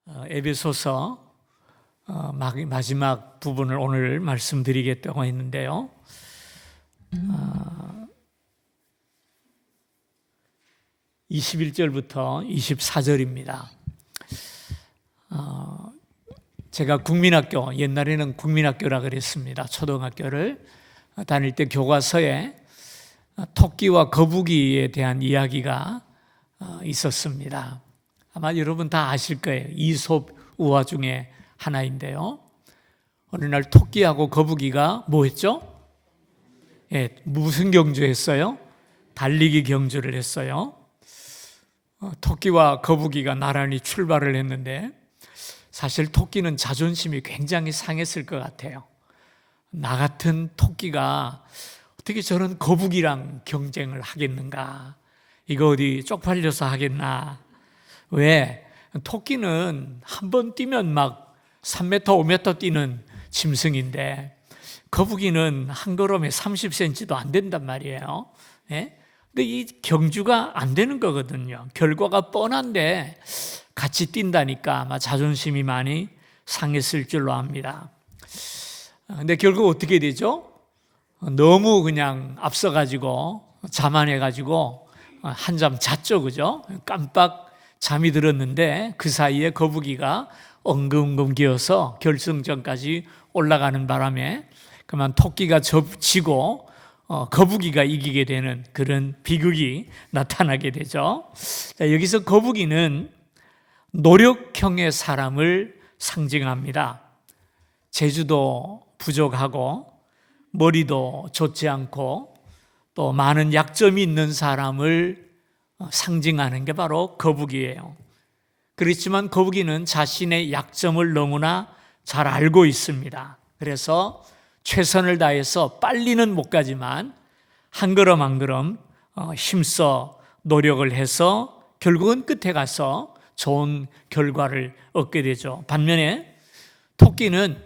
에베소서 마지막 부분을 오늘 말씀드리겠다고 했는데요. 21절부터 24절입니다. 제가 국민학교, 옛날에는 국민학교라 그랬습니다. 초등학교를 다닐 때 교과서에 토끼와 거북이에 대한 이야기가 있었습니다. 아마 여러분 다 아실 거예요. 이솝 우화 중에 하나인데요. 어느 날 토끼하고 거북이가 뭐 했죠? 무슨 경주했어요? 달리기 경주를 했어요. 토끼와 거북이가 나란히 출발을 했는데 사실 토끼는 자존심이 굉장히 상했을 것 같아요. 나 같은 토끼가 어떻게 저런 거북이랑 경쟁을 하겠는가? 이거 어디 쪽팔려서 하겠나? 왜? 토끼는 한 번 뛰면 막 3m, 5m 뛰는 짐승인데 거북이는 한 걸음에 30cm도 안 된단 말이에요. 근데 이 경주가 안 되는 거거든요. 결과가 뻔한데 같이 뛴다니까 아마 자존심이 많이 상했을 줄로 압니다. 근데 결국 어떻게 되죠? 너무 그냥 앞서가지고 자만해가지고 한잠 잤죠, 그죠? 깜빡 잠이 들었는데 그 사이에 거북이가 엉금엉금 기어서 결승전까지 올라가는 바람에 그만 토끼가 지고 거북이가 이기게 되는 그런 비극이 나타나게 되죠. 자, 여기서 거북이는 노력형의 사람을 상징합니다. 재주도 부족하고 머리도 좋지 않고 또 많은 약점이 있는 사람을 상징하는 게 바로 거북이에요. 그렇지만 거북이는 자신의 약점을 너무나 잘 알고 있습니다. 그래서 최선을 다해서 빨리는 못 가지만 한 걸음 한 걸음 힘써 노력을 해서 결국은 끝에 가서 좋은 결과를 얻게 되죠. 반면에 토끼는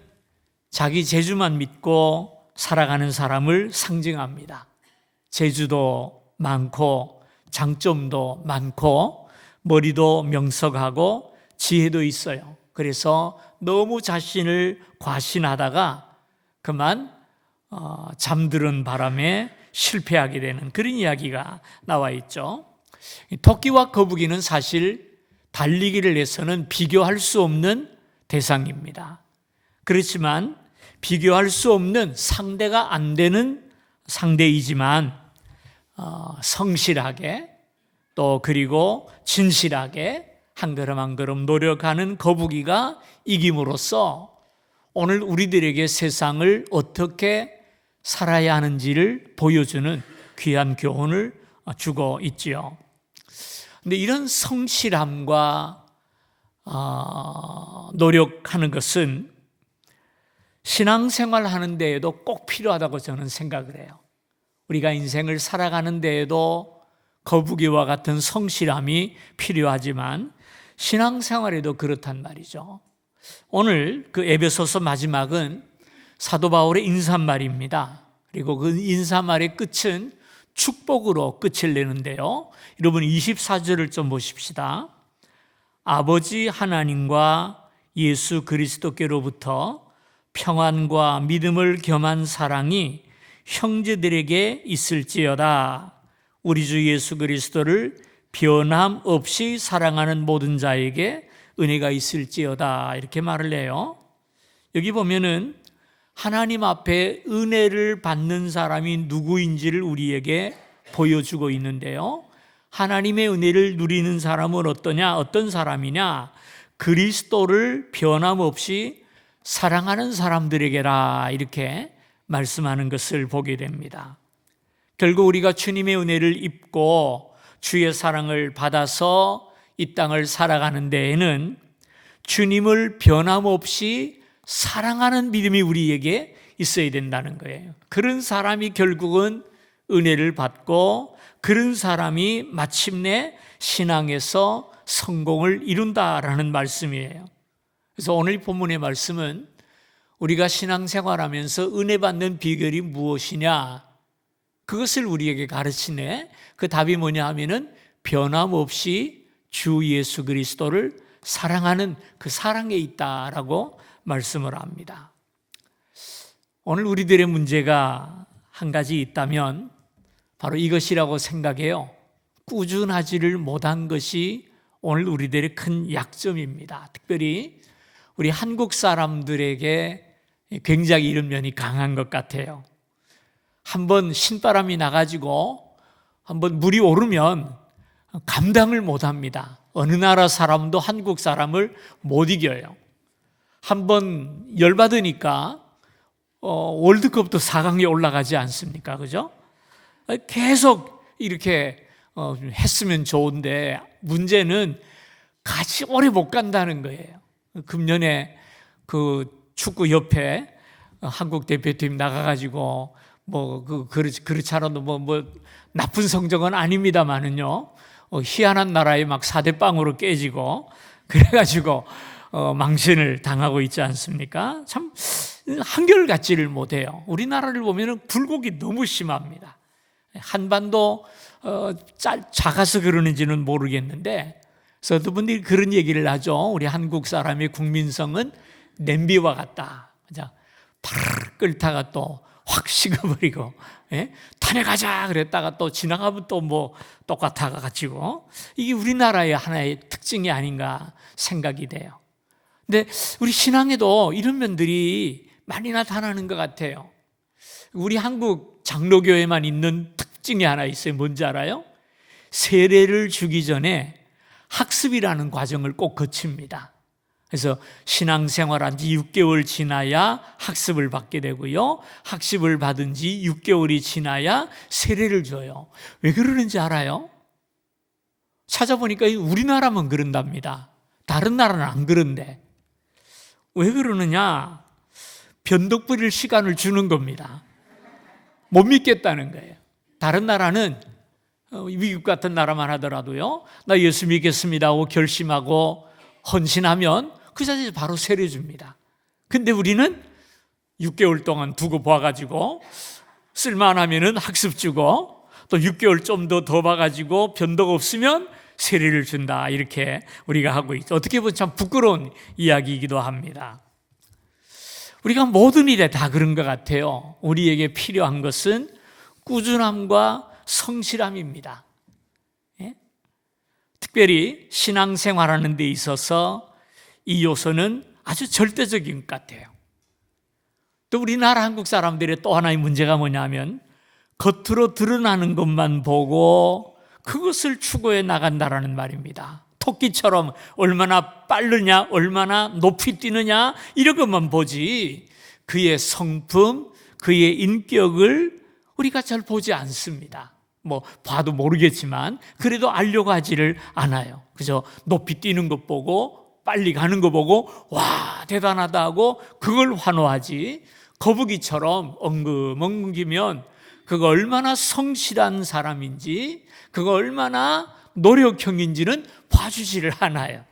자기 재주만 믿고 살아가는 사람을 상징합니다. 재주도 많고 장점도 많고 머리도 명석하고 지혜도 있어요. 그래서 너무 자신을 과신하다가 그만 잠드는 바람에 실패하게 되는 그런 이야기가 나와 있죠. 토끼와 거북이는 사실 달리기를 해서는 비교할 수 없는 대상입니다. 그렇지만 비교할 수 없는 상대가 안 되는 상대이지만 성실하게 또 그리고 진실하게 한 걸음 한 걸음 노력하는 거북이가 이김으로써 오늘 우리들에게 세상을 어떻게 살아야 하는지를 보여주는 귀한 교훈을 주고 있지요. 그런데 이런 성실함과 노력하는 것은 신앙생활 하는 데에도 꼭 필요하다고 저는 생각을 해요. 우리가 인생을 살아가는 데에도 거북이와 같은 성실함이 필요하지만 신앙생활에도 그렇단 말이죠. 오늘 그 에베소서 마지막은 사도 바울의 인사말입니다. 그리고 그 인사말의 끝은 축복으로 끝을 내는데요. 여러분 24절을 좀 보십시다. 아버지 하나님과 예수 그리스도께로부터 평안과 믿음을 겸한 사랑이 형제들에게 있을지어다. 우리 주 예수 그리스도를 변함없이 사랑하는 모든 자에게 은혜가 있을지어다. 이렇게 말을 해요. 여기 보면은 하나님 앞에 은혜를 받는 사람이 누구인지를 우리에게 보여주고 있는데요. 하나님의 은혜를 누리는 사람은 어떤 사람이냐? 그리스도를 변함없이 사랑하는 사람들에게라 이렇게 말씀하는 것을 보게 됩니다. 결국 우리가 주님의 은혜를 입고 주의 사랑을 받아서 이 땅을 살아가는 데에는 주님을 변함없이 사랑하는 믿음이 우리에게 있어야 된다는 거예요. 그런 사람이 결국은 은혜를 받고 그런 사람이 마침내 신앙에서 성공을 이룬다라는 말씀이에요. 그래서 오늘 본문의 말씀은 우리가 신앙생활하면서 은혜 받는 비결이 무엇이냐? 그것을 우리에게 가르치네. 그 답이 뭐냐 하면은 변함없이 주 예수 그리스도를 사랑하는 그 사랑에 있다라고 말씀을 합니다. 오늘 우리들의 문제가 한 가지 있다면 바로 이것이라고 생각해요. 꾸준하지를 못한 것이 오늘 우리들의 큰 약점입니다. 특별히 우리 한국 사람들에게 굉장히 이런 면이 강한 것 같아요. 한번 신바람이 나가지고 한번 물이 오르면 감당을 못합니다. 어느 나라 사람도 한국 사람을 못 이겨요. 한번 열받으니까 월드컵도 4강에 올라가지 않습니까? 그죠? 계속 이렇게 했으면 좋은데 문제는 같이 오래 못 간다는 거예요. 금년에 그 축구 협회 한국 대표팀 나가가지고 그렇지 않아도 나쁜 성적은 아닙니다만은요. 희한한 나라에 막 4대0으로 깨지고 그래가지고 망신을 당하고 있지 않습니까? 참 한결같지를 못해요. 우리나라를 보면은 굴곡이 너무 심합니다. 한반도 작아서 그러는지는 모르겠는데 어떤 분들이 그런 얘기를 하죠. 우리 한국 사람의 국민성은 냄비와 같다. 파르르 끓다가 또 확 식어버리고, 탄핵하자 그랬다가 또 지나가면 또 똑같아가지고 이게 우리나라의 하나의 특징이 아닌가 생각이 돼요. 근데 우리 신앙에도 이런 면들이 많이 나타나는 것 같아요. 우리 한국 장로교회만 있는 특징이 하나 있어요. 뭔지 알아요? 세례를 주기 전에 학습이라는 과정을 꼭 거칩니다. 그래서 신앙생활한 지 6개월 지나야 학습을 받게 되고요. 학습을 받은 지 6개월이 지나야 세례를 줘요. 왜 그러는지 알아요? 찾아보니까 우리나라만 그런답니다. 다른 나라는 안 그런데. 왜 그러느냐? 변덕 부릴 시간을 주는 겁니다. 못 믿겠다는 거예요. 다른 나라는 미국 같은 나라만 하더라도요. 나 예수 믿겠습니다 하고 결심하고 헌신하면 그 자리에서 바로 세례 줍니다. 근데 우리는 6개월 동안 두고 봐가지고 쓸만하면은 학습 주고 또 6개월 좀 더 봐가지고 변덕 없으면 세례를 준다. 이렇게 우리가 하고 있죠. 어떻게 보면 참 부끄러운 이야기이기도 합니다. 우리가 모든 일에 다 그런 것 같아요. 우리에게 필요한 것은 꾸준함과 성실함입니다. 특별히 신앙생활하는 데 있어서 이 요소는 아주 절대적인 것 같아요. 또 우리나라 한국 사람들의 또 하나의 문제가 뭐냐면 겉으로 드러나는 것만 보고 그것을 추구해 나간다라는 말입니다. 토끼처럼 얼마나 빠르냐, 얼마나 높이 뛰느냐 이런 것만 보지 그의 성품, 그의 인격을 우리가 잘 보지 않습니다. 봐도 모르겠지만 그래도 알려고 하지를 않아요. 그저 높이 뛰는 것 보고 빨리 가는 거 보고 와 대단하다 하고 그걸 환호하지 거북이처럼 엉금엉기면 그가 얼마나 성실한 사람인지 그가 얼마나 노력형인지는 봐주지를 않아요.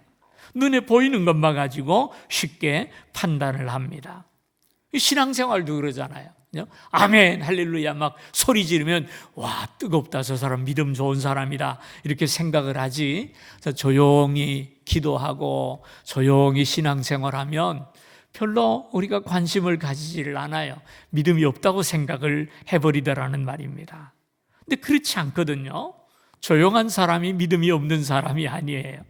눈에 보이는 것만 가지고 쉽게 판단을 합니다. 신앙생활도 그러잖아요. 아멘 할렐루야 막 소리 지르면 와 뜨겁다 저 사람 믿음 좋은 사람이다 이렇게 생각을 하지. 그래서 조용히 기도하고 조용히 신앙생활하면 별로 우리가 관심을 가지지를 않아요. 믿음이 없다고 생각을 해버리더라는 말입니다. 근데 그렇지 않거든요. 조용한 사람이 믿음이 없는 사람이 아니에요.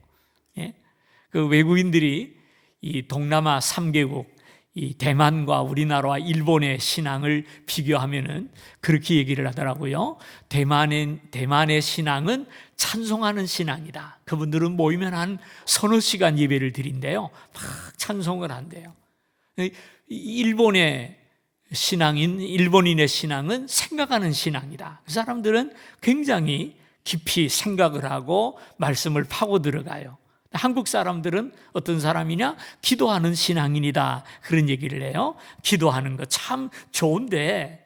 그 외국인들이 이 동남아 3개국 이 대만과 우리나라와 일본의 신앙을 비교하면은 그렇게 얘기를 하더라고요. 대만의 신앙은 찬송하는 신앙이다. 그분들은 모이면 한 서너 시간 예배를 드린대요. 막 찬송을 한대요. 일본인의 신앙은 생각하는 신앙이다. 그 사람들은 굉장히 깊이 생각을 하고 말씀을 파고 들어가요. 한국 사람들은 어떤 사람이냐? 기도하는 신앙인이다. 그런 얘기를 해요. 기도하는 거 참 좋은데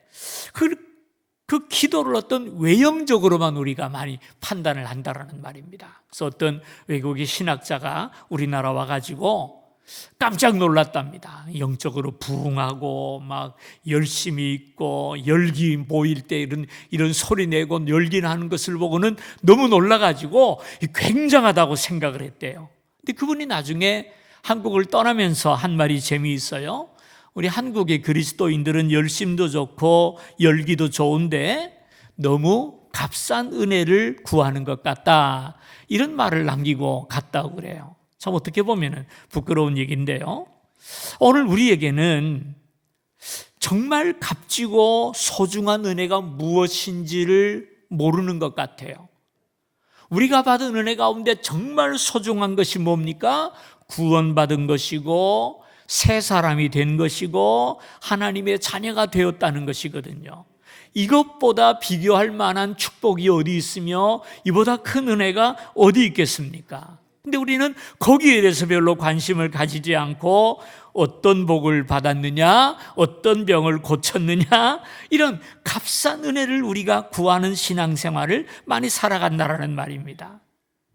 그 기도를 어떤 외형적으로만 우리가 많이 판단을 한다라는 말입니다. 그래서 어떤 외국의 신학자가 우리나라 와가지고 깜짝 놀랐답니다. 영적으로 부흥하고 막 열심히 있고 열기 보일 때 이런 소리 내고 열기 나는 것을 보고는 너무 놀라가지고 굉장하다고 생각을 했대요. 근데 그분이 나중에 한국을 떠나면서 한 말이 재미있어요. 우리 한국의 그리스도인들은 열심도 좋고 열기도 좋은데 너무 값싼 은혜를 구하는 것 같다, 이런 말을 남기고 갔다고 그래요. 참 어떻게 보면 부끄러운 얘기인데요, 오늘 우리에게는 정말 값지고 소중한 은혜가 무엇인지를 모르는 것 같아요. 우리가 받은 은혜 가운데 정말 소중한 것이 뭡니까? 구원받은 것이고 새 사람이 된 것이고 하나님의 자녀가 되었다는 것이거든요. 이것보다 비교할 만한 축복이 어디 있으며 이보다 큰 은혜가 어디 있겠습니까? 근데 우리는 거기에 대해서 별로 관심을 가지지 않고 어떤 복을 받았느냐, 어떤 병을 고쳤느냐, 이런 값싼 은혜를 우리가 구하는 신앙생활을 많이 살아간다라는 말입니다.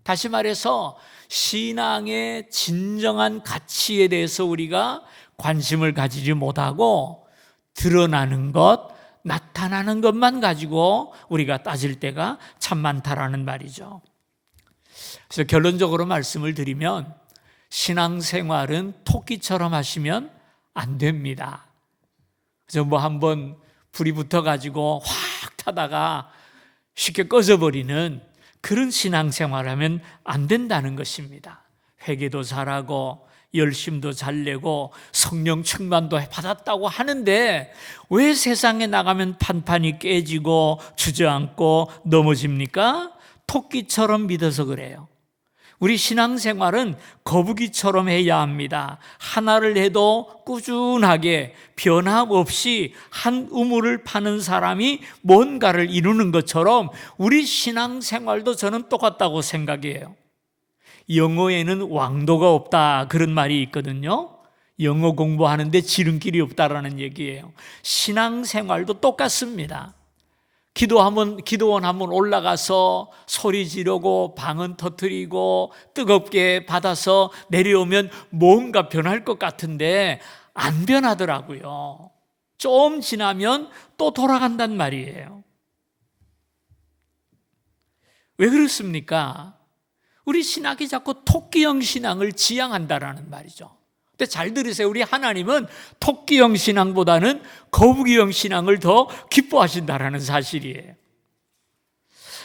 다시 말해서 신앙의 진정한 가치에 대해서 우리가 관심을 가지지 못하고 드러나는 것, 나타나는 것만 가지고 우리가 따질 때가 참 많다라는 말이죠. 그래서 결론적으로 말씀을 드리면 신앙생활은 토끼처럼 하시면 안 됩니다. 그래서 뭐 한번 불이 붙어가지고 확 타다가 쉽게 꺼져버리는 그런 신앙생활을 하면 안 된다는 것입니다. 회개도 잘하고 열심도 잘 내고 성령 충만도 받았다고 하는데 왜 세상에 나가면 판판이 깨지고 주저앉고 넘어집니까? 토끼처럼 믿어서 그래요. 우리 신앙생활은 거북이처럼 해야 합니다. 하나를 해도 꾸준하게 변함없이 한 우물을 파는 사람이 뭔가를 이루는 것처럼 우리 신앙생활도 저는 똑같다고 생각해요. 영어에는 왕도가 없다, 그런 말이 있거든요. 영어 공부하는데 지름길이 없다라는 얘기예요. 신앙생활도 똑같습니다. 기도원 한번 올라가서 소리 지르고 방언 터뜨리고 뜨겁게 받아서 내려오면 뭔가 변할 것 같은데 안 변하더라고요. 좀 지나면 또 돌아간단 말이에요. 왜 그렇습니까? 우리 신학이 자꾸 토끼형 신앙을 지향한다라는 말이죠. 근데 잘 들으세요. 우리 하나님은 토끼형 신앙보다는 거북이형 신앙을 더 기뻐하신다라는 사실이에요.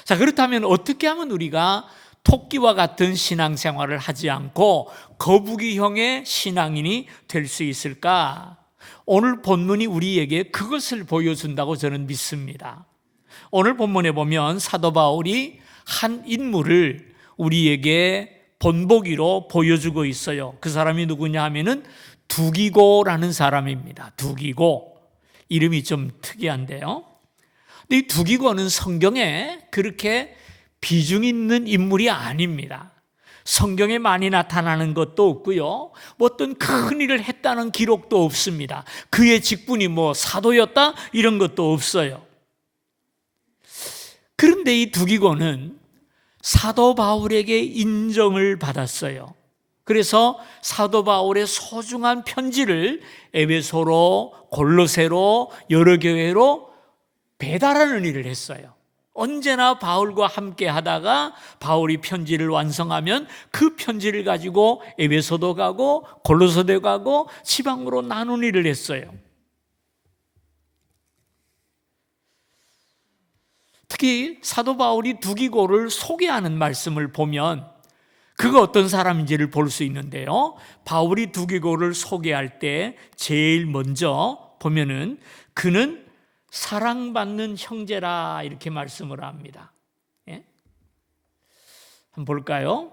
자, 그렇다면 어떻게 하면 우리가 토끼와 같은 신앙생활을 하지 않고 거북이형의 신앙인이 될 수 있을까? 오늘 본문이 우리에게 그것을 보여준다고 저는 믿습니다. 오늘 본문에 보면 사도 바울이 한 인물을 우리에게 본보기로 보여주고 있어요. 그 사람이 누구냐 하면은 두기고라는 사람입니다. 두기고. 이름이 좀 특이한데요. 근데 이 두기고는 성경에 그렇게 비중 있는 인물이 아닙니다. 성경에 많이 나타나는 것도 없고요. 뭐 어떤 큰 일을 했다는 기록도 없습니다. 그의 직분이 뭐 사도였다? 이런 것도 없어요. 그런데 이 두기고는 사도 바울에게 인정을 받았어요. 그래서 사도 바울의 소중한 편지를 에베소로, 골로새로, 여러 교회로 배달하는 일을 했어요. 언제나 바울과 함께 하다가 바울이 편지를 완성하면 그 편지를 가지고 에베소도 가고 골로새도 가고 지방으로 나눈 일을 했어요. 특히 사도 바울이 두기고를 소개하는 말씀을 보면 그가 어떤 사람인지를 볼 수 있는데요. 바울이 두기고를 소개할 때 제일 먼저 보면은 그는 사랑받는 형제라 이렇게 말씀을 합니다. 예? 한번 볼까요?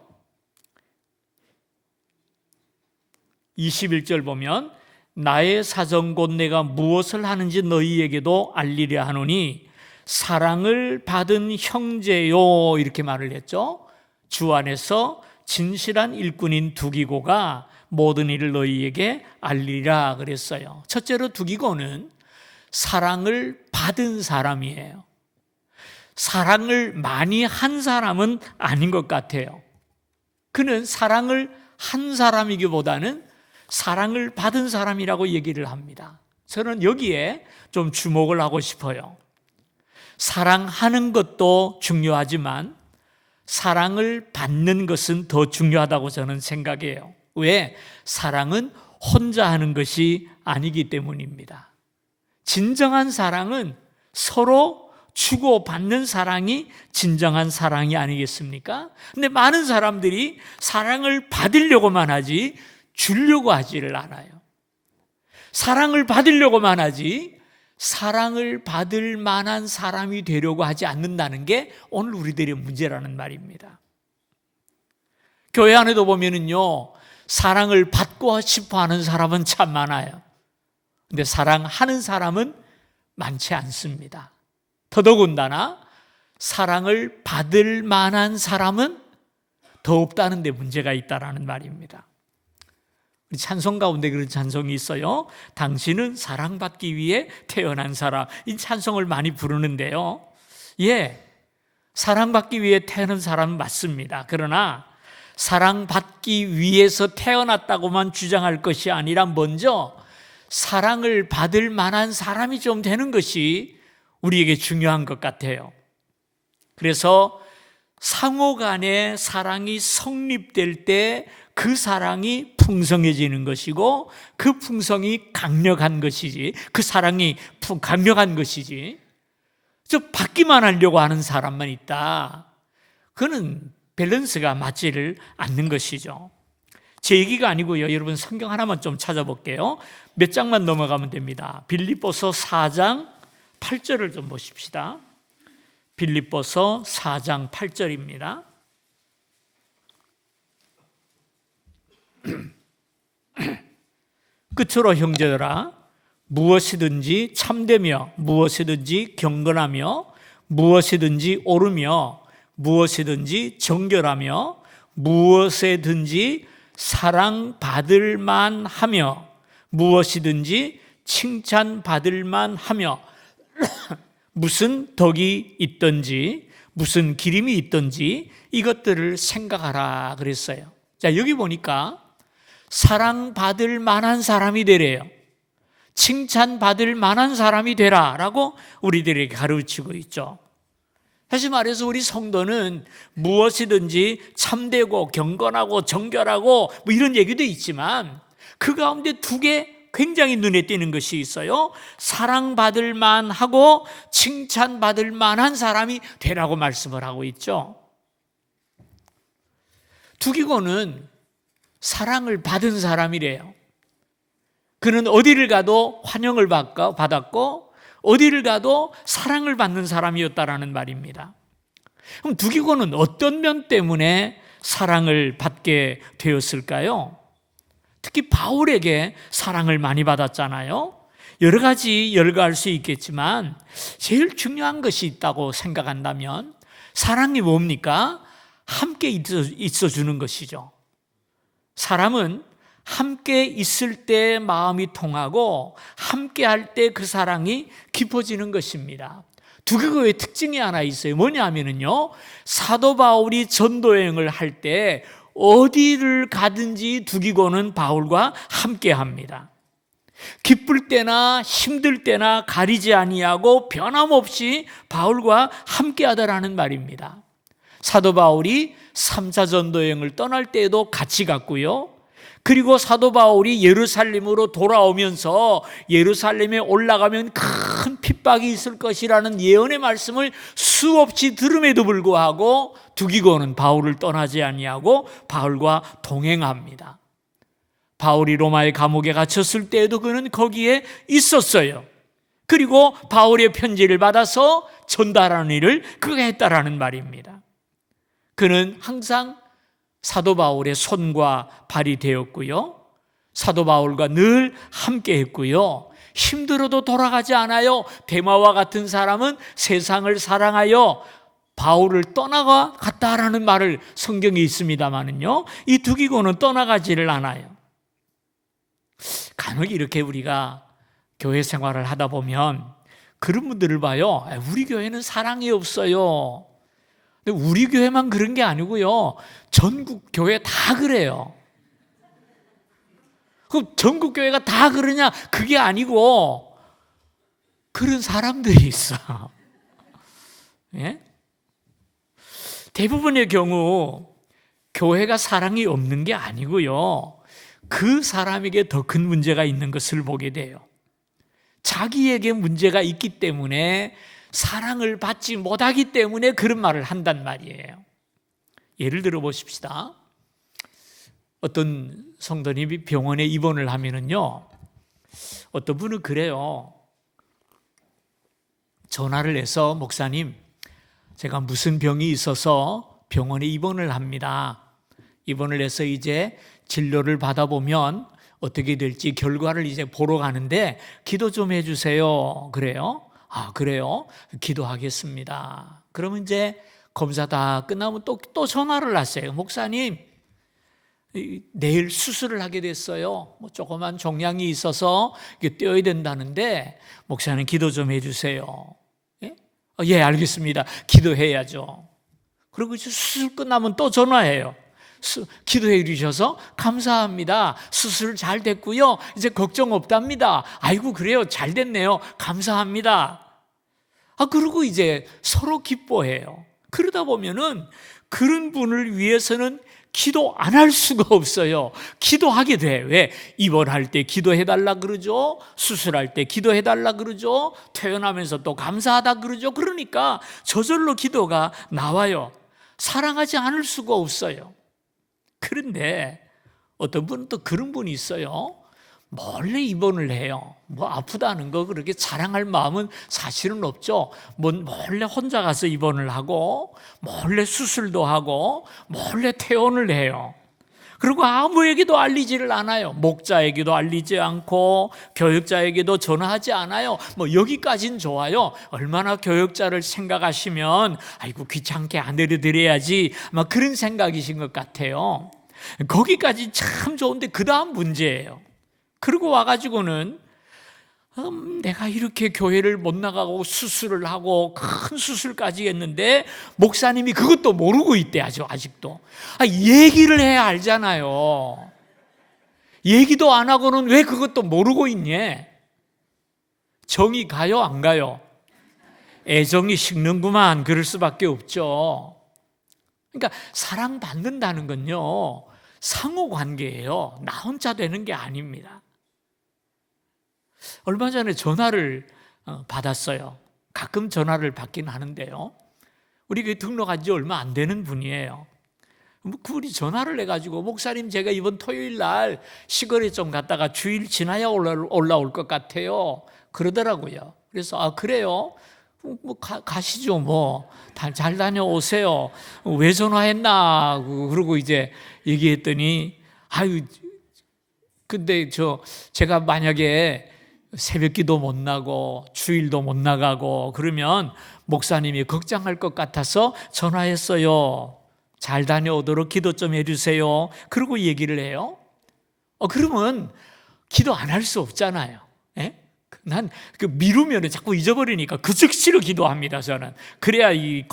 21절 보면 나의 사정 곧 내가 무엇을 하는지 너희에게도 알리려 하노니 사랑을 받은 형제요 이렇게 말을 했죠. 주 안에서 진실한 일꾼인 두기고가 모든 일을 너희에게 알리라 그랬어요. 첫째로 두기고는 사랑을 받은 사람이에요. 사랑을 많이 한 사람은 아닌 것 같아요. 그는 사랑을 한 사람이기보다는 사랑을 받은 사람이라고 얘기를 합니다. 저는 여기에 좀 주목을 하고 싶어요. 사랑하는 것도 중요하지만 사랑을 받는 것은 더 중요하다고 저는 생각해요. 왜? 사랑은 혼자 하는 것이 아니기 때문입니다. 진정한 사랑은 서로 주고받는 사랑이 진정한 사랑이 아니겠습니까? 근데 많은 사람들이 사랑을 받으려고만 하지 주려고 하지를 않아요. 사랑을 받으려고만 하지 사랑을 받을 만한 사람이 되려고 하지 않는다는 게 오늘 우리들의 문제라는 말입니다. 교회 안에도 보면은요, 사랑을 받고 싶어 하는 사람은 참 많아요. 근데 사랑하는 사람은 많지 않습니다. 더더군다나 사랑을 받을 만한 사람은 더 없다는 데 문제가 있다는 말입니다. 우리 찬송 가운데 그런 찬송이 있어요. 당신은 사랑받기 위해 태어난 사람. 이 찬송을 많이 부르는데요. 예, 사랑받기 위해 태어난 사람은 맞습니다. 그러나 사랑받기 위해서 태어났다고만 주장할 것이 아니라 먼저 사랑을 받을 만한 사람이 좀 되는 것이 우리에게 중요한 것 같아요. 그래서 상호 간의 사랑이 성립될 때 그 사랑이 풍성해지는 것이고 그 풍성이 강력한 것이지, 그 사랑이 강력한 것이지, 받기만 하려고 하는 사람만 있다, 그거는 밸런스가 맞지를 않는 것이죠. 제 얘기가 아니고요. 여러분 성경 하나만 좀 찾아볼게요. 몇 장만 넘어가면 됩니다. 빌립보서 4장 8절을 좀 보십시다. 빌립보서 4장 8절입니다. 끝으로 형제들아, 무엇이든지 참되며 무엇이든지 경건하며 무엇이든지 옳으며 무엇이든지 정결하며 무엇에든지 사랑받을 만하며 무엇이든지 칭찬받을 만하며 무슨 덕이 있든지 무슨 기림이 있든지 이것들을 생각하라 그랬어요. 자, 여기 보니까 사랑받을 만한 사람이 되래요. 칭찬받을 만한 사람이 되라라고 우리들에게 가르치고 있죠. 다시 말해서 우리 성도는 무엇이든지 참되고 경건하고 정결하고 뭐 이런 얘기도 있지만 그 가운데 두 개 굉장히 눈에 띄는 것이 있어요. 사랑받을 만하고 칭찬받을 만한 사람이 되라고 말씀을 하고 있죠. 두기고는 사랑을 받은 사람이래요. 그는 어디를 가도 환영을 받았고 어디를 가도 사랑을 받는 사람이었다라는 말입니다. 그럼 두기고는 어떤 면 때문에 사랑을 받게 되었을까요? 특히 바울에게 사랑을 많이 받았잖아요. 여러 가지 열거할 수 있겠지만 제일 중요한 것이 있다고 생각한다면 사랑이 뭡니까? 함께 있어주는 것이죠. 사람은 함께 있을 때 마음이 통하고 함께 할 때 그 사랑이 깊어지는 것입니다. 두기고의 특징이 하나 있어요. 뭐냐면요, 사도 바울이 전도여행을 할 때 어디를 가든지 두기고는 바울과 함께 합니다. 기쁠 때나 힘들 때나 가리지 아니하고 변함없이 바울과 함께 하더라는 말입니다. 사도 바울이 3차 전도여행을 떠날 때에도 같이 갔고요. 그리고 사도 바울이 예루살렘으로 돌아오면서 예루살렘에 올라가면 큰 핍박이 있을 것이라는 예언의 말씀을 수없이 들음에도 불구하고 두기고는 바울을 떠나지 아니하고 바울과 동행합니다. 바울이 로마의 감옥에 갇혔을 때에도 그는 거기에 있었어요. 그리고 바울의 편지를 받아서 전달하는 일을 그가 했다라는 말입니다. 그는 항상 사도 바울의 손과 발이 되었고요. 사도 바울과 늘 함께 했고요. 힘들어도 돌아가지 않아요. 데마와 같은 사람은 세상을 사랑하여 바울을 떠나갔다라는 말을 성경에 있습니다만은요, 이 두기고는 떠나가지를 않아요. 간혹 이렇게 우리가 교회 생활을 하다 보면 그런 분들을 봐요. 우리 교회는 사랑이 없어요. 근데 우리 교회만 그런 게 아니고요, 전국 교회 다 그래요. 그럼 전국 교회가 다 그러냐? 그게 아니고 그런 사람들이 있어. 예? 대부분의 경우 교회가 사랑이 없는 게 아니고요, 그 사람에게 더 큰 문제가 있는 것을 보게 돼요. 자기에게 문제가 있기 때문에, 사랑을 받지 못하기 때문에 그런 말을 한단 말이에요. 예를 들어 보십시다. 어떤 성도님이 병원에 입원을 하면은요, 어떤 분은 그래요. 전화를 해서, 목사님, 제가 무슨 병이 있어서 병원에 입원을 합니다. 입원을 해서 이제 진료를 받아보면 어떻게 될지 결과를 이제 보러 가는데 기도 좀 해주세요. 그래요? 아, 그래요? 기도하겠습니다. 그러면 이제 검사 다 끝나면 또 전화를 하세요. 목사님, 내일 수술을 하게 됐어요. 뭐 조그만 종양이 있어서 이게 떼어야 된다는데 목사님 기도 좀 해주세요. 예? 예, 알겠습니다. 기도해야죠. 그리고 이제 수술 끝나면 또 전화해요. 기도해 주셔서 감사합니다. 수술 잘 됐고요. 이제 걱정 없답니다. 아이고, 그래요. 잘 됐네요. 감사합니다. 그리고 이제 서로 기뻐해요. 그러다 보면은 그런 분을 위해서는 기도 안 할 수가 없어요. 기도하게 돼. 왜? 입원할 때 기도해달라 그러죠. 수술할 때 기도해달라 그러죠. 퇴원하면서 또 감사하다 그러죠. 그러니까 저절로 기도가 나와요. 사랑하지 않을 수가 없어요. 그런데 어떤 분은 또 그런 분이 있어요. 몰래 입원을 해요. 뭐 아프다는 거 그렇게 자랑할 마음은 사실은 없죠. 몰래 혼자 가서 입원을 하고, 몰래 수술도 하고, 몰래 퇴원을 해요. 그리고 아무에게도 알리지를 않아요. 목자에게도 알리지 않고, 교역자에게도 전화하지 않아요. 뭐 여기까지는 좋아요. 얼마나 교역자를 생각하시면 아이고, 귀찮게 안 해드려야지, 막 그런 생각이신 것 같아요. 거기까지 참 좋은데 그 다음 문제예요. 그리고 와가지고는 내가 이렇게 교회를 못 나가고 수술을 하고 큰 수술까지 했는데 목사님이 그것도 모르고 있대. 아직도. 얘기를 해야 알잖아요. 얘기도 안 하고는 왜 그것도 모르고 있니? 정이 가요, 안 가요? 애정이 식는구만. 그럴 수밖에 없죠. 그러니까 사랑받는다는 건요, 상호관계예요. 나 혼자 되는 게 아닙니다. 얼마 전에 전화를 받았어요. 가끔 전화를 받긴 하는데요, 우리 교회 등록한 지 얼마 안 되는 분이에요. 그분이 전화를 해가지고, 목사님, 제가 이번 토요일 날 시골에 좀 갔다가 주일 지나야 올라올 것 같아요. 그러더라고요. 그래서 그래요? 가시죠. 뭐 잘 다녀오세요. 왜 전화했나? 그러고 이제 얘기했더니, 근데 제가 만약에 새벽기도 못 나고 주일도 못 나가고 그러면 목사님이 걱정할 것 같아서 전화했어요. 잘 다녀오도록 기도 좀 해주세요. 그러고 얘기를 해요. 그러면 기도 안 할 수 없잖아요. 예? 난 미루면 자꾸 잊어버리니까 그 즉시로 기도합니다. 저는 그래야 이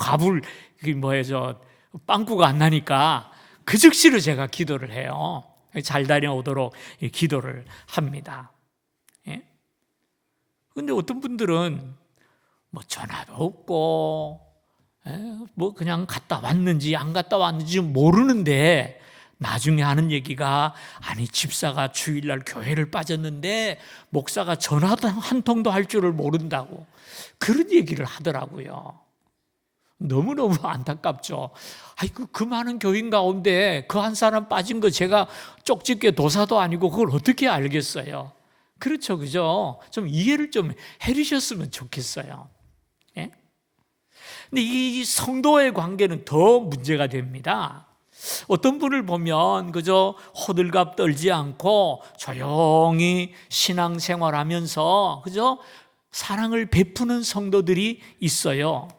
빵꾸가 안 나니까 그 즉시로 제가 기도를 해요. 잘 다녀오도록 기도를 합니다. 그런데 어떤 분들은 뭐 전화도 없고, 뭐 그냥 갔다 왔는지 안 갔다 왔는지 모르는데 나중에 하는 얘기가, 아니 집사가 주일날 교회를 빠졌는데 목사가 전화도 한 통도 할 줄을 모른다고 그런 얘기를 하더라고요. 너무너무 안타깝죠. 그 많은 교인 가운데 그 한 사람 빠진 거 제가 쪽집게 도사도 아니고 그걸 어떻게 알겠어요? 그렇죠, 그죠? 좀 이해를 좀 해주셨으면 좋겠어요. 예? 근데 이 성도의 관계는 더 문제가 됩니다. 어떤 분을 보면 그저 호들갑 떨지 않고 조용히 신앙생활하면서 그저 사랑을 베푸는 성도들이 있어요.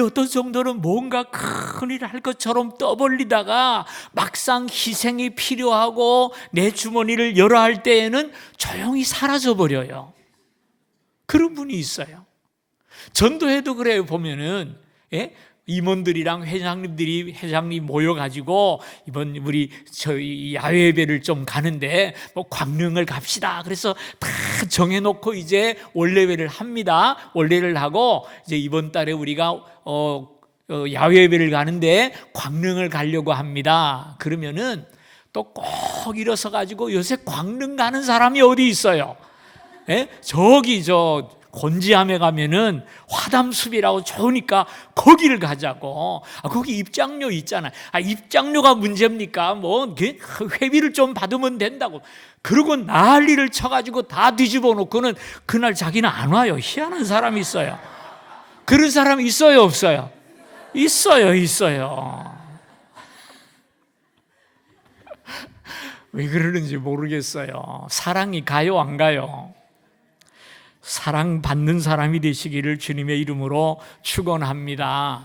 어떤 성도는 뭔가 큰일 할 것처럼 떠벌리다가 막상 희생이 필요하고 내 주머니를 열어 할 때에는 조용히 사라져버려요. 그런 분이 있어요. 전도회도 그래요. 보면은 임원들이랑 회장님 모여가지고 이번 우리 저희 야외 예배를 좀 가는데 뭐 광명을 갑시다. 그래서 다 정해놓고 이제 원래회를 합니다. 원래를 하고 이제 이번 달에 우리가 야외 예배를 가는데 광릉을 가려고 합니다. 그러면은 또 꼭 일어서 가지고 요새 광릉 가는 사람이 어디 있어요? 예? 저기 저 곤지암에 가면은 화담숲이라고 좋으니까 거기를 가자고. 거기 입장료 있잖아요. 입장료가 문제입니까? 뭐 회비를 좀 받으면 된다고. 그러고 난리를 쳐가지고 다 뒤집어 놓고는 그날 자기는 안 와요. 희한한 사람이 있어요. 그런 사람이 있어요, 없어요? 있어요. 왜 그러는지 모르겠어요. 사랑이 가요, 안 가요? 사랑받는 사람이 되시기를 주님의 이름으로 축원합니다.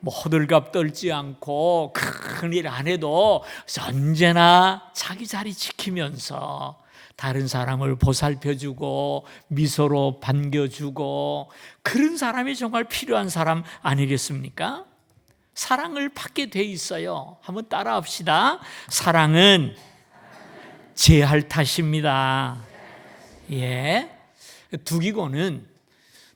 뭐 호들갑 떨지 않고 큰일 안 해도 언제나 자기 자리 지키면서 다른 사람을 보살펴주고 미소로 반겨주고 그런 사람이 정말 필요한 사람 아니겠습니까? 사랑을 받게 돼 있어요. 한번 따라합시다. 사랑은 제할 탓입니다. 예. 두기고는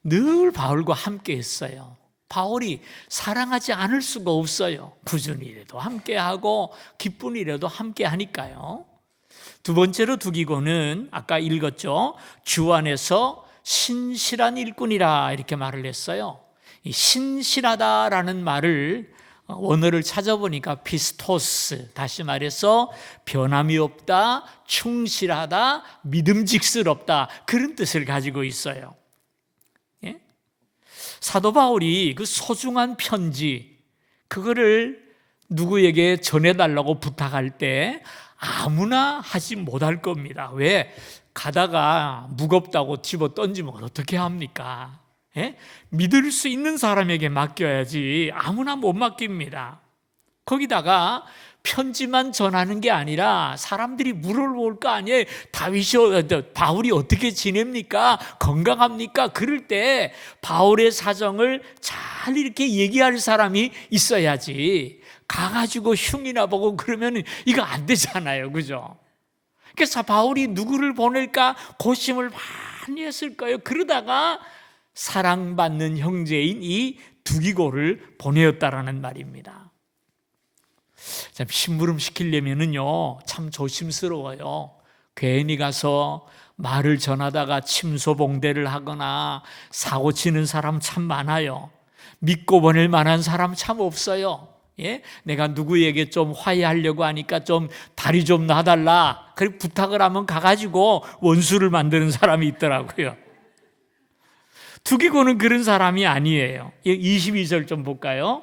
늘 바울과 함께 했어요. 바울이 사랑하지 않을 수가 없어요. 구전 일에도 함께하고 기쁜 일에도 함께하니까요. 두 번째로 두기고는 아까 읽었죠. 주 안에서 신실한 일꾼이라 이렇게 말을 했어요. 이 신실하다라는 말을 원어를 찾아보니까 피스토스, 다시 말해서 변함이 없다, 충실하다, 믿음직스럽다 그런 뜻을 가지고 있어요. 예? 사도 바울이 그 소중한 편지 그거를 누구에게 전해달라고 부탁할 때 아무나 하지 못할 겁니다. 왜? 가다가 무겁다고 집어 던지면 어떻게 합니까? 예? 믿을 수 있는 사람에게 맡겨야지 아무나 못 맡깁니다. 거기다가 편지만 전하는 게 아니라 사람들이 물어볼 거 아니에요. 바울이 어떻게 지냅니까? 건강합니까? 그럴 때 바울의 사정을 잘 이렇게 얘기할 사람이 있어야지 가가지고 흉이나 보고 그러면 이거 안 되잖아요. 그죠? 그래서 바울이 누구를 보낼까 고심을 많이 했을 거예요. 그러다가 사랑받는 형제인 이 두기고를 보내었다라는 말입니다. 참 심부름 시키려면은요 참 조심스러워요. 괜히 가서 말을 전하다가 침소봉대를 하거나 사고 치는 사람 참 많아요. 믿고 보낼 만한 사람 참 없어요. 예? 내가 누구에게 좀 화해하려고 하니까 좀 다리 좀 놔달라 그렇게 부탁을 하면 가가지고 원수를 만드는 사람이 있더라고요. 두기고는 그런 사람이 아니에요. 22절 좀 볼까요?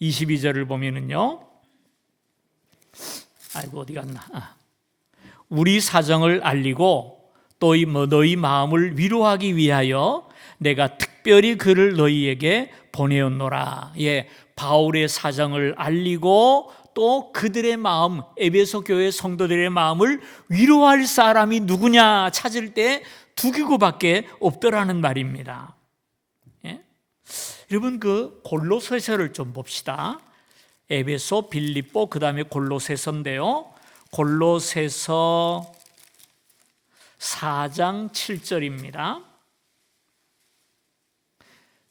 22절을 보면은요. 아이고 어디 갔나? 우리 사정을 알리고 또 너희 마음을 위로하기 위하여 내가 특별히 그를 너희에게 보내었노라. 예, 바울의 사정을 알리고 또 그들의 마음, 에베소 교회 성도들의 마음을 위로할 사람이 누구냐 찾을 때 두기고밖에 없더라는 말입니다. 예? 여러분 그 골로새서를 좀 봅시다. 에베소, 빌립보, 그 다음에 골로새서인데요. 골로새서 4장 7절입니다.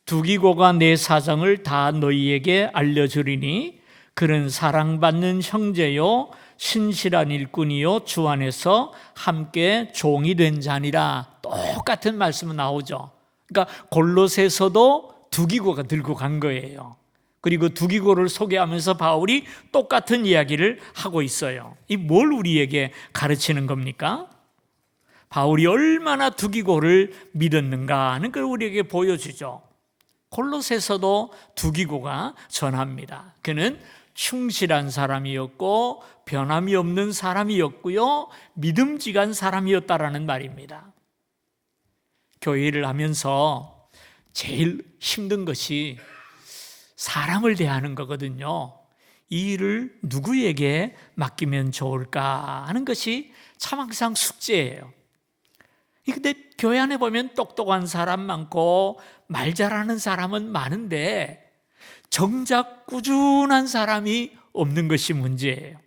두기고가 내 사정을 다 너희에게 알려주리니 그는 사랑받는 형제요 신실한 일꾼이요 주 안에서 함께 종이 된 자니라. 똑같은 말씀은 나오죠. 그러니까 골로새서도 두기고가 들고 간 거예요. 그리고 두기고를 소개하면서 바울이 똑같은 이야기를 하고 있어요. 이 뭘 우리에게 가르치는 겁니까? 바울이 얼마나 두기고를 믿었는가 하는 걸 우리에게 보여주죠. 골로새서도 두기고가 전합니다. 그는 충실한 사람이었고 변함이 없는 사람이었고요 믿음직한 사람이었다라는 말입니다. 교회를 하면서 제일 힘든 것이 사람을 대하는 거거든요. 이 일을 누구에게 맡기면 좋을까 하는 것이 참 항상 숙제예요. 근데 교회 안에 보면 똑똑한 사람 많고 말 잘하는 사람은 많은데 정작 꾸준한 사람이 없는 것이 문제예요.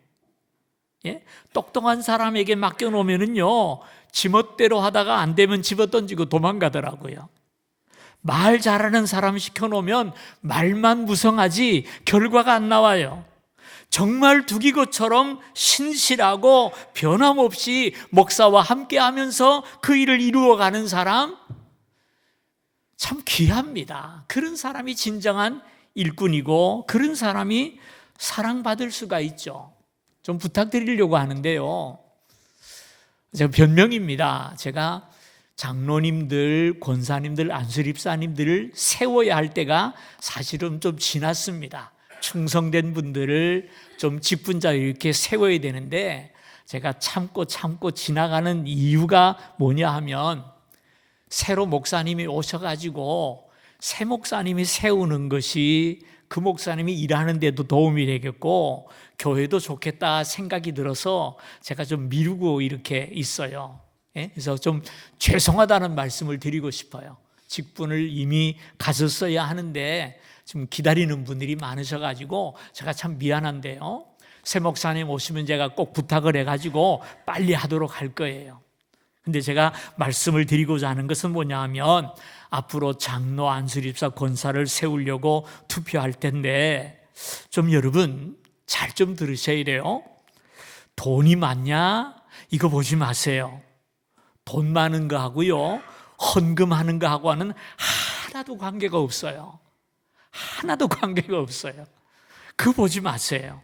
예? 똑똑한 사람에게 맡겨놓으면요 지멋대로 하다가 안 되면 집어던지고 도망가더라고요. 말 잘하는 사람 시켜놓으면 말만 무성하지 결과가 안 나와요. 정말 두기고처럼 신실하고 변함없이 목사와 함께 하면서 그 일을 이루어가는 사람, 참 귀합니다. 그런 사람이 진정한 일꾼이고 그런 사람이 사랑받을 수가 있죠. 좀 부탁드리려고 하는데요, 제가 변명입니다. 제가 장로님들, 권사님들, 안수립사님들을 세워야 할 때가 사실은 좀 지났습니다. 충성된 분들을 좀 직분자 이렇게 세워야 되는데 제가 참고 지나가는 이유가 뭐냐 하면, 새로 목사님이 오셔가지고 새 목사님이 세우는 것이 그 목사님이 일하는 데도 도움이 되겠고 교회도 좋겠다 생각이 들어서 제가 좀 미루고 이렇게 있어요. 그래서 좀 죄송하다는 말씀을 드리고 싶어요. 직분을 이미 가졌어야 하는데 좀 기다리는 분들이 많으셔가지고 제가 참 미안한데요, 새 목사님 오시면 제가 꼭 부탁을 해가지고 빨리 하도록 할 거예요. 근데 제가 말씀을 드리고자 하는 것은 뭐냐 하면, 앞으로 장로, 안수립사, 권사를 세우려고 투표할 텐데 좀 여러분 잘 좀 들으셔야 돼요. 돈이 많냐? 이거 보지 마세요. 돈 많은 거 하고요, 헌금하는 거 하고는 하나도 관계가 없어요. 하나도 관계가 없어요. 그거 보지 마세요.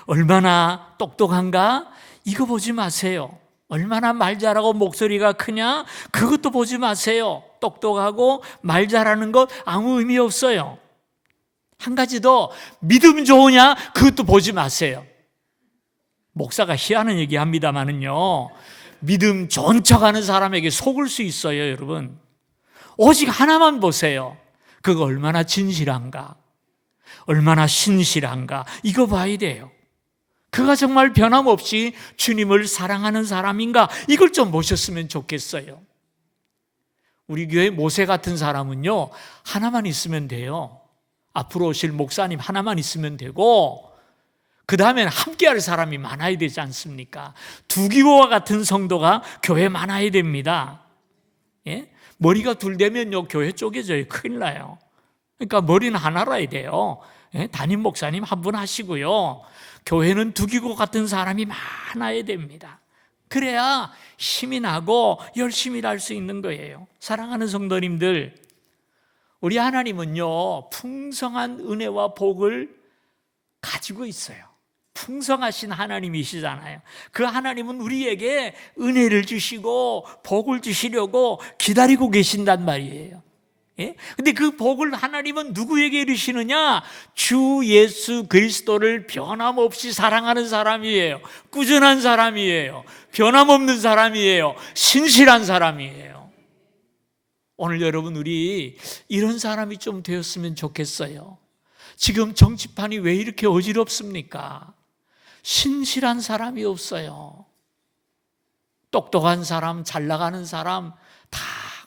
얼마나 똑똑한가? 이거 보지 마세요. 얼마나 말 잘하고 목소리가 크냐? 그것도 보지 마세요. 똑똑하고 말 잘하는 것 아무 의미 없어요. 한 가지 더, 믿음 좋으냐? 그것도 보지 마세요. 목사가 희한한 얘기 합니다만은요, 믿음 좋은 척하는 사람에게 속을 수 있어요, 여러분. 오직 하나만 보세요. 그거 얼마나 진실한가? 얼마나 신실한가? 이거 봐야 돼요. 그가 정말 변함없이 주님을 사랑하는 사람인가? 이걸 좀 보셨으면 좋겠어요. 우리 교회 모세 같은 사람은요, 하나만 있으면 돼요. 앞으로 오실 목사님 하나만 있으면 되고, 그 다음에는 함께할 사람이 많아야 되지 않습니까? 두기고와 같은 성도가 교회에 많아야 됩니다. 머리가 둘 되면요, 교회 쪼개져요. 큰일 나요. 그러니까 머리는 하나라야 돼요. 담임 목사님 한 분 하시고요, 교회는 두기고 같은 사람이 많아야 됩니다. 그래야 힘이 나고 열심히 할 수 있는 거예요. 사랑하는 성도님들, 우리 하나님은요, 풍성한 은혜와 복을 가지고 있어요. 풍성하신 하나님이시잖아요. 그 하나님은 우리에게 은혜를 주시고 복을 주시려고 기다리고 계신단 말이에요. 근데 그 복을 하나님은 누구에게 이루시느냐? 주 예수 그리스도를 변함없이 사랑하는 사람이에요. 꾸준한 사람이에요. 변함없는 사람이에요. 신실한 사람이에요. 오늘 여러분, 우리 이런 사람이 좀 되었으면 좋겠어요. 지금 정치판이 왜 이렇게 어지럽습니까? 신실한 사람이 없어요. 똑똑한 사람, 잘 나가는 사람, 다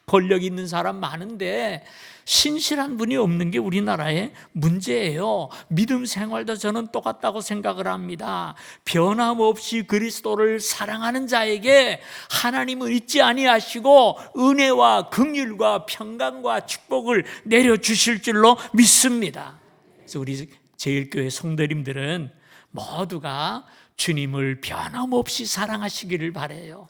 권력 있는 사람 많은데 신실한 분이 없는 게 우리나라의 문제예요. 믿음 생활도 저는 똑같다고 생각을 합니다. 변함없이 그리스도를 사랑하는 자에게 하나님은 잊지 아니하시고 은혜와 긍휼과 평강과 축복을 내려주실 줄로 믿습니다. 그래서 우리 제일교회 성도님들은 모두가 주님을 변함없이 사랑하시기를 바라요.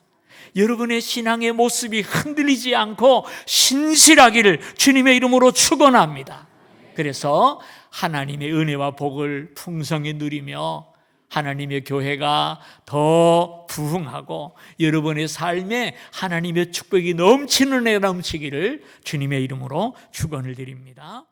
여러분의 신앙의 모습이 흔들리지 않고 신실하기를 주님의 이름으로 축원합니다. 그래서 하나님의 은혜와 복을 풍성히 누리며 하나님의 교회가 더 부흥하고 여러분의 삶에 하나님의 축복이 넘치는 은혜가 넘치기를 주님의 이름으로 축원을 드립니다.